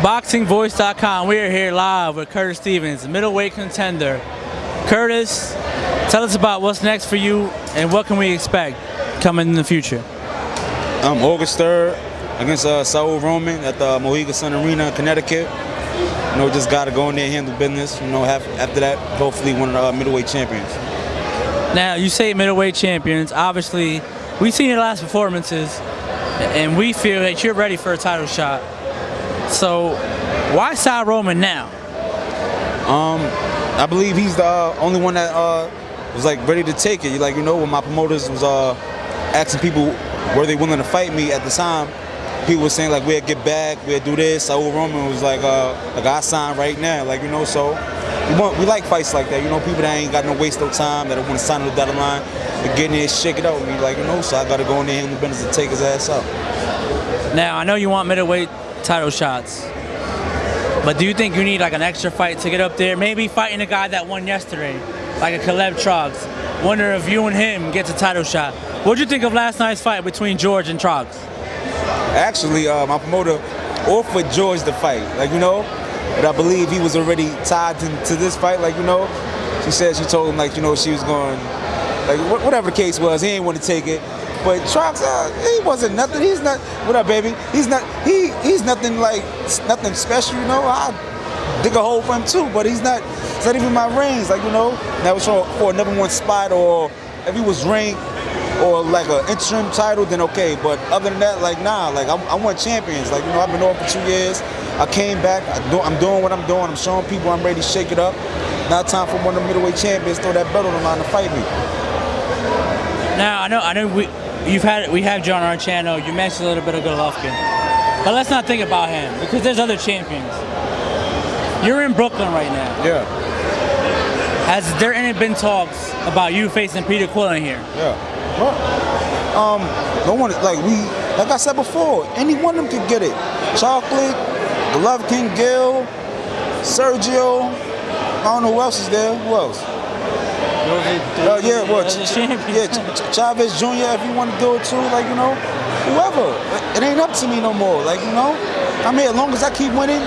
BoxingVoice.com. We are here live with Curtis Stevens, middleweight contender. Curtis, tell us about what's next for you and what can we expect coming in the future. August 3rd against Saul Roman at the Mohegan Sun Arena in Connecticut. Just got to go in there and handle business. After that, hopefully one of the middleweight champions. Now, you say middleweight champions. Obviously, we've seen your last performances, and we feel that you're ready for a title shot. So, why Saul Roman now? I believe he's the only one that was ready to take it. When my promoters was asking people were they willing to fight me at the time, people were saying we'll get back, we'll do this. Saul Roman was I sign right now, So we like fights like that. People that ain't got no waste of time, that don't want to sign on the dotted line, but get in there and shake it out with me, So I got to go in there and handle the business and take his ass out. Now I know you want middleweight title shots, but do you think you need an extra fight to get up there? Maybe fighting a guy that won yesterday, like a Caleb Trogs. Wonder if you and him gets a title shot. What'd you think of last night's fight between George and Trogs? Actually, my promoter offered George the fight, but I believe he was already tied to this fight, She said she told him, she was going, whatever the case was, he ain't want to take it. But Trogs, he wasn't nothing. He's not. What up, baby? He's not. He's nothing nothing special. I dig a hole for him too. But he's not. It's not even my range. That was for a number one spot, or if he was ranked, or an interim title, then okay. But other than that, nah. I want champions. I've been off for 2 years. I came back. I'm doing what I'm doing. I'm showing people I'm ready to shake it up. Now time for one of the middleweight champions throw that belt on the line to fight me. Now I know we have you on our channel. You mentioned a little bit of Golovkin, but let's not think about him because there's other champions. You're in Brooklyn right now. Yeah. Has there been talks about you facing Peter Quillin here? Yeah. Well, no one like I said before. Any one of them could get it. Chocolate, Golovkin, Gil, Sergio. I don't know who else is there. Who else? Chavez Jr. if you want to do it too, whoever. It ain't up to me no more, I'm here as long as I keep winning.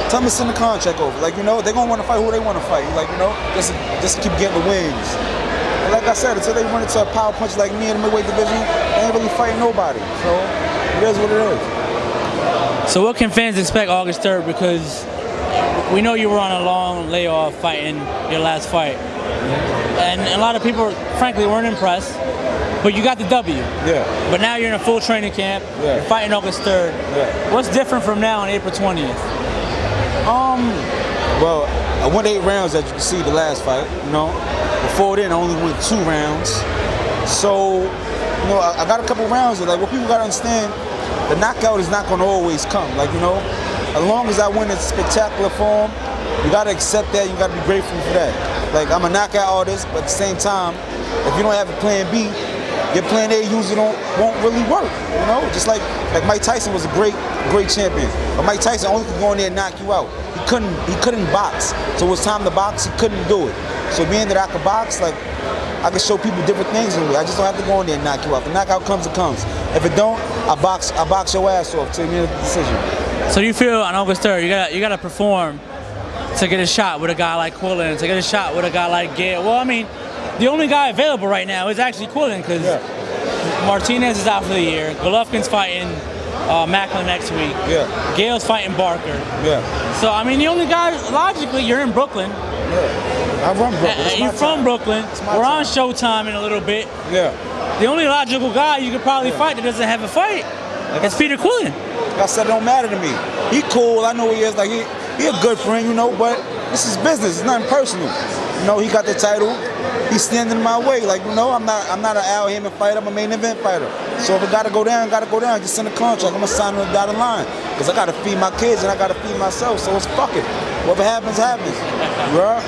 Tell me to send the contract over, they're gonna want to fight who they want to fight, just to keep getting the wins. And like I said, until they run into a power punch like me in the middleweight division, they ain't really fighting nobody. So it is what it is. So what can fans expect August 3rd? Because we know you were on a long layoff fighting your last fight. And a lot of people, frankly, weren't impressed. But you got the W. Yeah. But now you're in a full training camp. Yeah. You're fighting August 3rd. Yeah. What's different from now on April 20th? Well, I won 8 rounds, as you can see, the last fight. Before then, I only won 2 rounds. So, I got a couple rounds that, what people got to understand, the knockout is not going to always come. As long as I win in spectacular form, you got to accept that. You got to be grateful for that. I'm a knockout artist, but at the same time, if you don't have a plan B, your plan A usually won't really work. Just like Mike Tyson was a great champion, but Mike Tyson only could go in there and knock you out. He couldn't box. So it was time to box. He couldn't do it. So being that I could box, I can show people different things in a way. I just don't have to go in there and knock you out. If the knockout comes, it comes. If it don't, I box your ass off till the end of the decision. So you feel on August 3rd, you gotta perform to get a shot with a guy like Quillin, to get a shot with a guy like Gale. Well, the only guy available right now is actually Quillin because Martinez is out for the year. Golovkin's fighting Macklin next week. Yeah. Gale's fighting Barker. Yeah. So, the only guy, logically, you're in Brooklyn. Yeah. I'm from Brooklyn. You're from Brooklyn. We're on Showtime in a little bit. Yeah. The only logical guy you could probably fight that doesn't have a fight is Peter Quillin. Like I said, it don't matter to me. He cool. I know he is. He a good friend, but this is business. It's nothing personal. He got the title. He's standing in my way. I'm not an Al Hammond fighter. I'm a main event fighter. So if it gotta go down, Just send a contract. I'm gonna sign on the dotted line because I gotta feed my kids and I gotta feed myself. So it's fuck it. Whatever happens, happens. Yeah.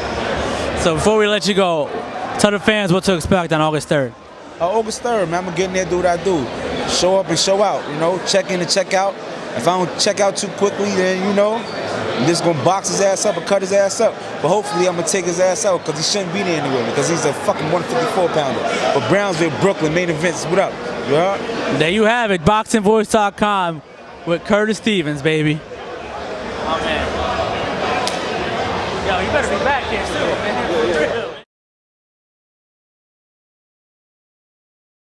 So before we let you go, tell the fans what to expect on August 3rd. August 3rd, man. I'm gonna get in there, do what I do. Show up and show out. Check in and check out. If I don't check out too quickly, then I'm just gonna box his ass up or cut his ass up. But hopefully I'm gonna take his ass out because he shouldn't be there anyway because he's a fucking 154 pounder. But Brownsville, Brooklyn, main events, what up? Yeah? There you have it, BoxingVoice.com with Curtis Stevens, baby. Oh man. Yo, you better be back here soon, man. For real.